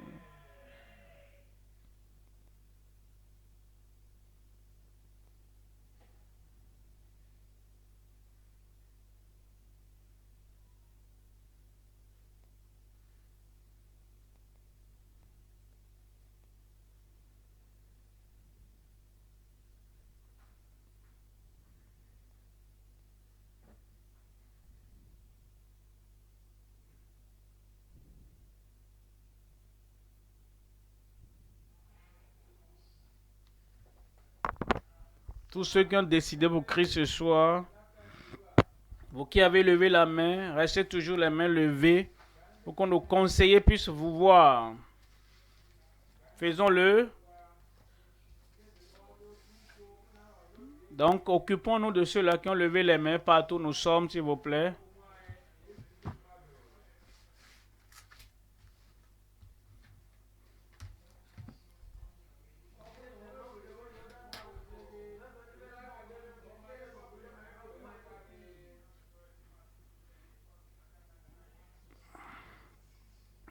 Tous ceux qui ont décidé pour Christ ce soir, vous qui avez levé la main, restez toujours les mains levées pour que nos conseillers puissent vous voir. Faisons-le. Donc, occupons-nous de ceux-là qui ont levé les mains partout où nous sommes, s'il vous plaît.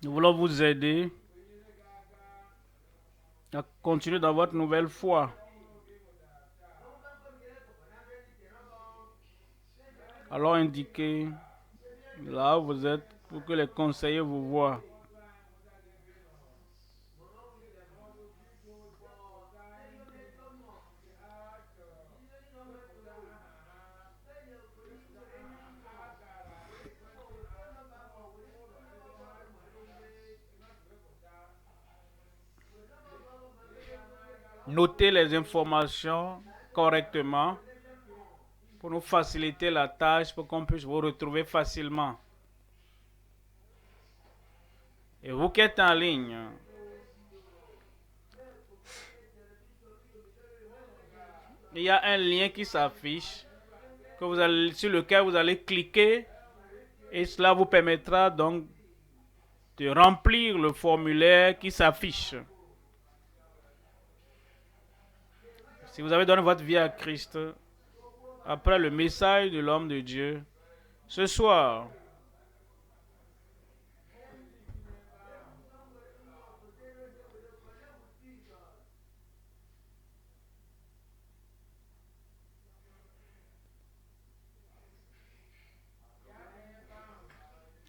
Nous voulons vous aider à continuer dans votre nouvelle foi. Alors indiquez là où vous êtes pour que les conseillers vous voient. Notez les informations correctement pour nous faciliter la tâche, pour qu'on puisse vous retrouver facilement. Et vous qui êtes en ligne, il y a un lien qui s'affiche sur lequel vous allez cliquer et cela vous permettra donc de remplir le formulaire qui s'affiche. Si vous avez donné votre vie à Christ, après le message de l'homme de Dieu, ce soir,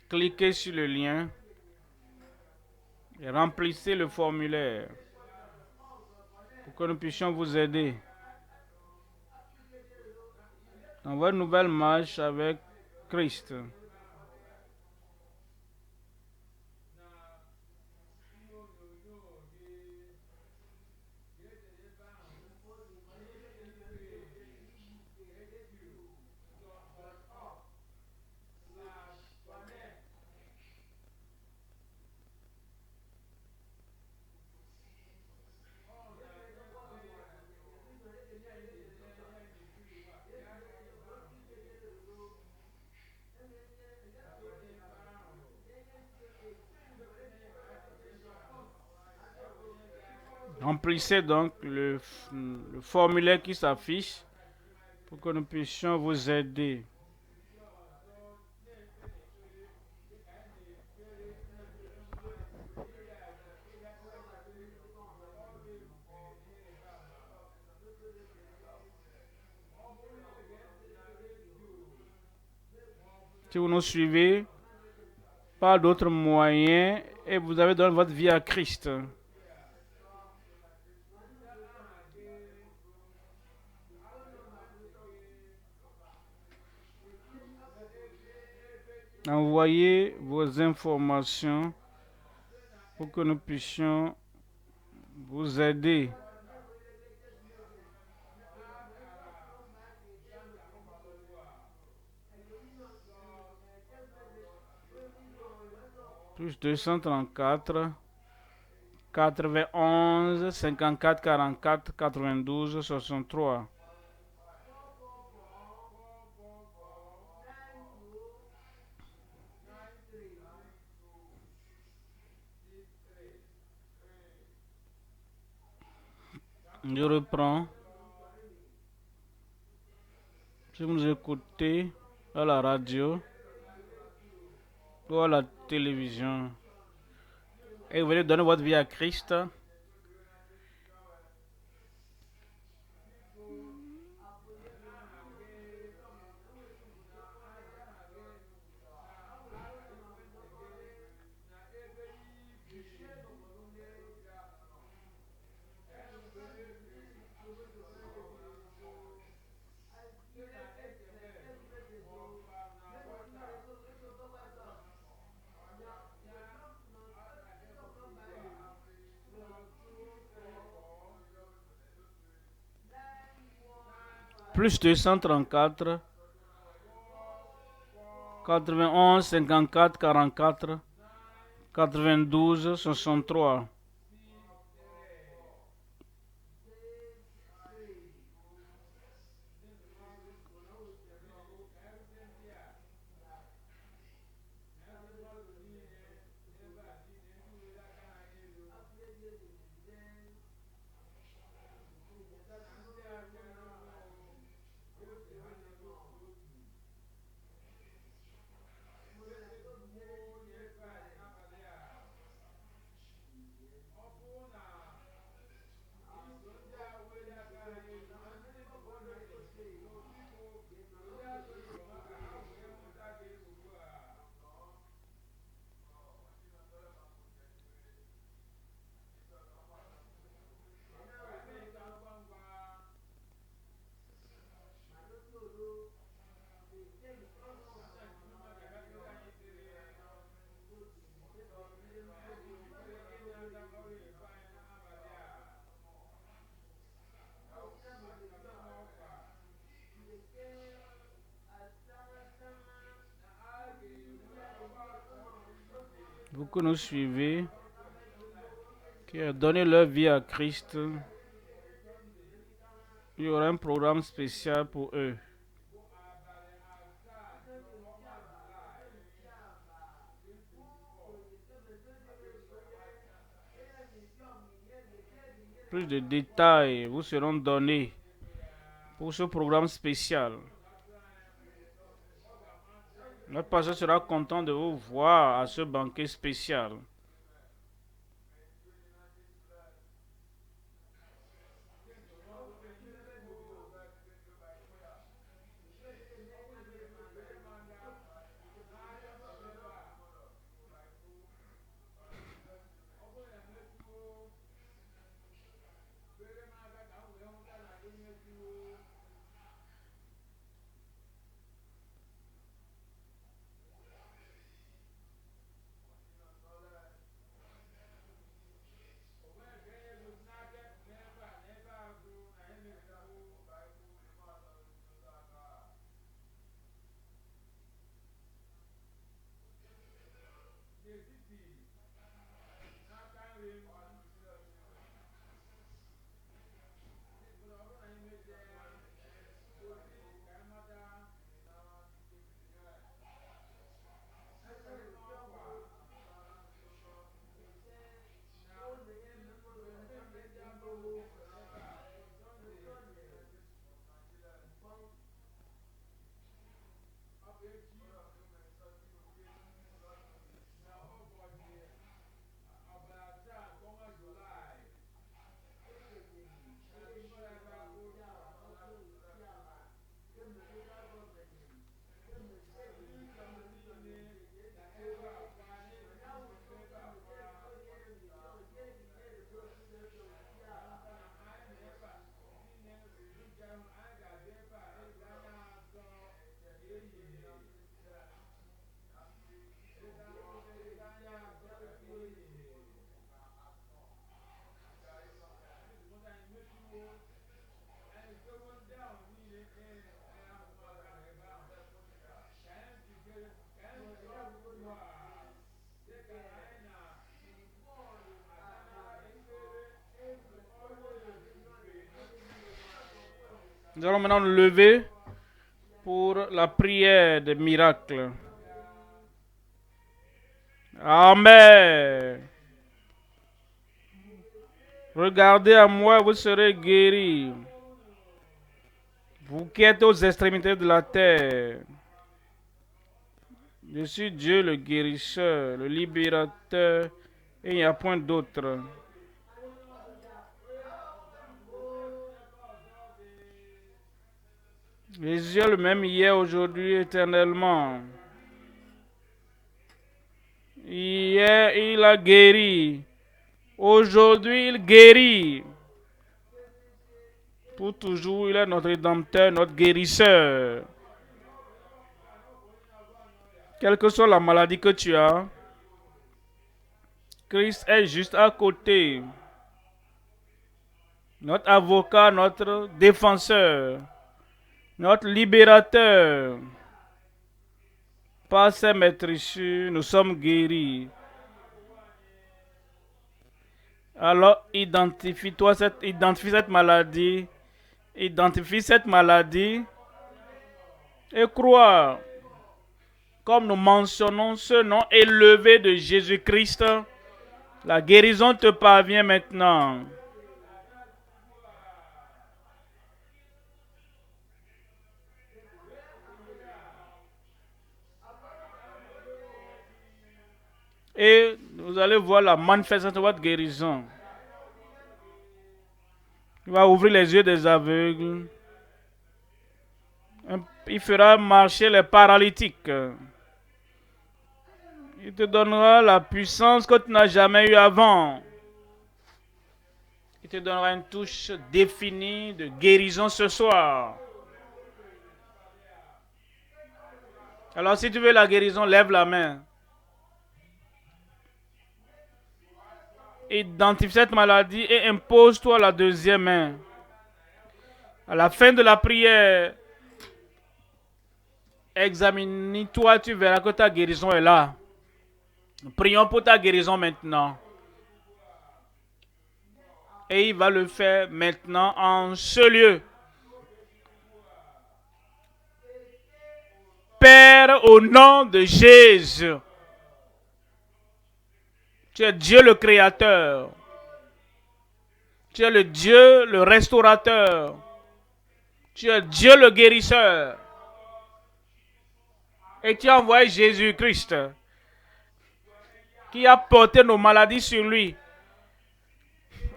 cliquez sur le lien et remplissez le formulaire pour que nous puissions vous aider dans votre nouvelle marche avec Christ. Remplissez donc le formulaire qui s'affiche pour que nous puissions vous aider. Si vous nous suivez par d'autres moyens et vous avez donné votre vie à Christ, envoyez vos informations pour que nous puissions vous aider. Plus 234 91 54 44 92 63. Je reprends. Si vous nous écoutez à la radio ou à la télévision et vous voulez donner votre vie à Christ, plus 234 91 54 44 92 63. Vous que nous suivez, qui ont donné leur vie à Christ, il y aura un programme spécial pour eux. Plus de détails vous seront donnés pour ce programme spécial. Notre pasteur sera content de vous voir à ce banquet spécial. Nous allons maintenant nous lever pour la prière des miracles. Amen. Regardez à moi, vous serez guéris. Vous qui êtes aux extrémités de la terre. Je suis Dieu le guérisseur, le libérateur, et il n'y a point d'autre. Jésus est le même hier, aujourd'hui, éternellement. Hier, il a guéri. Aujourd'hui, il guérit. Pour toujours, il est notre rédempteur, notre guérisseur. Quelle que soit la maladie que tu as, Christ est juste à côté. Notre avocat, notre défenseur, notre libérateur. Par ses maîtrisses, nous sommes guéris. Alors, identifie cette maladie. Identifie cette maladie et crois. Comme nous mentionnons ce nom élevé de Jésus-Christ, la guérison te parvient maintenant. Et vous allez voir la manifestation de votre guérison. Il va ouvrir les yeux des aveugles. Il fera marcher les paralytiques. Il te donnera la puissance que tu n'as jamais eue avant. Il te donnera une touche définie de guérison ce soir. Alors si tu veux la guérison, lève la main. Identifie cette maladie et impose-toi la deuxième main. À la fin de la prière, examine-toi, tu verras que ta guérison est là. Nous prions pour ta guérison maintenant. Et il va le faire maintenant en ce lieu. Père, au nom de Jésus, tu es Dieu le Créateur. Tu es le Dieu le Restaurateur. Tu es Dieu le Guérisseur. Et tu as envoyé Jésus-Christ qui a porté nos maladies sur lui.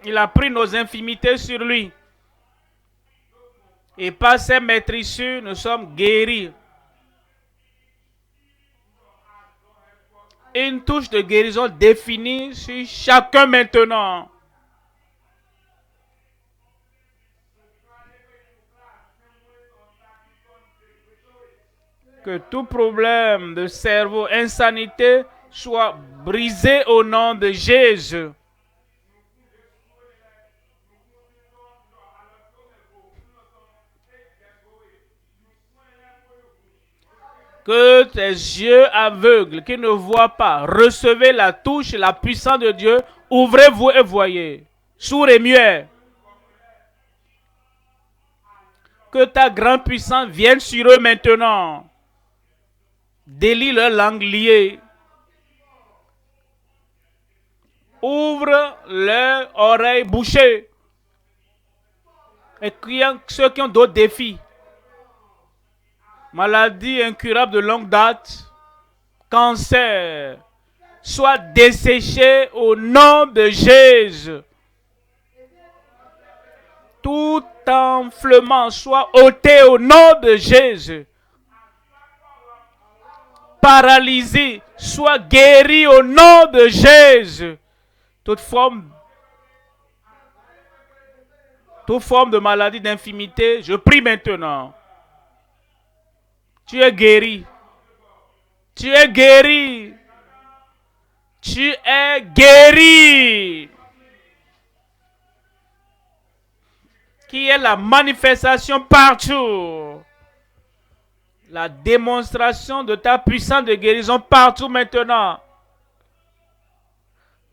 Il a pris nos infirmités sur lui. Et par ses maîtrisses, nous sommes guéris. Une touche de guérison définie sur chacun maintenant. Que tout problème de cerveau, insanité, soit brisé au nom de Jésus. Que tes yeux aveugles qui ne voient pas, recevez la touche, la puissance de Dieu. Ouvrez-vous et voyez. Sourds et muets. Que ta grande puissance vienne sur eux maintenant. Délie leur langue liée. Ouvre leurs oreilles bouchées. Et ceux qui ont d'autres défis. Maladie incurable de longue date, cancer, soit desséché au nom de Jésus. Tout enflement soit ôté au nom de Jésus. Paralysé soit guéri au nom de Jésus. Toute forme de maladie, d'infirmité, je prie maintenant. Tu es guéri. Tu es guéri. Tu es guéri. Qui est la manifestation partout. La démonstration de ta puissance de guérison partout maintenant.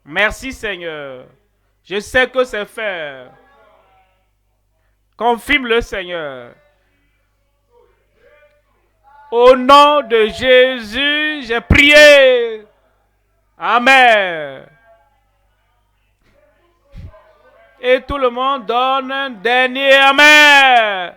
Merci Seigneur. Je sais que c'est fait. Confirme le Seigneur. Au nom de Jésus, j'ai prié. Amen. Et tout le monde donne un dernier Amen.